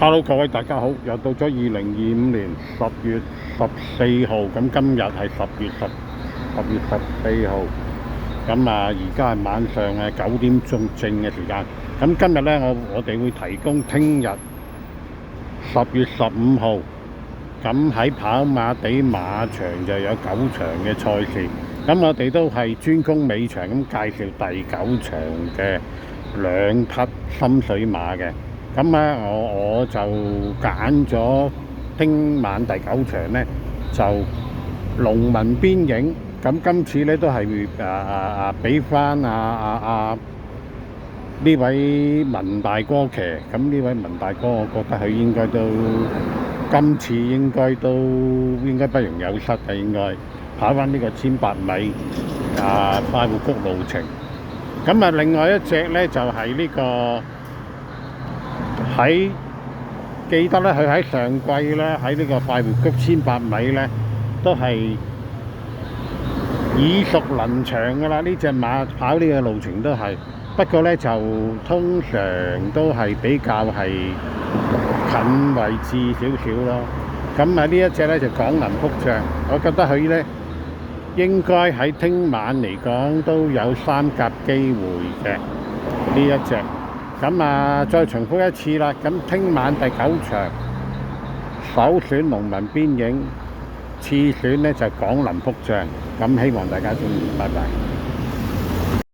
Hello，各位大家好，又到咗2025年10月14號，咁今日係十月十四號，咁而家係晚上9點鐘正嘅時間。咁今日呢，我哋會提供聽日10月15號，咁喺跑馬地馬場就有9場嘅賽事。咁我哋都係專攻尾場，咁介紹第9場嘅2匹深水馬嘅。咁我就揀咗聽晚第9場呢，就農民邊影。咁今次呢都係俾翻呢位文大哥騎。咁呢位文大哥，我覺得佢今次應該不容有失嘅，應該跑翻呢個1800米快活谷路程。咁另外一隻呢，就係呢個。記得咧，佢喺上季咧喺呢個快活谷1800米咧，都係耳熟能詳噶啦。呢隻馬跑呢個路程都係，不過咧就通常都係比較係近位置少少咯。咁呢一隻咧就廣林福將，我覺得佢咧應該喺聽晚嚟講都有3甲機會嘅呢一隻。咁再重複一次啦。咁聽晚第9場首選農民邊影，次選呢就廣林福將。咁希望大家鍾意，拜拜。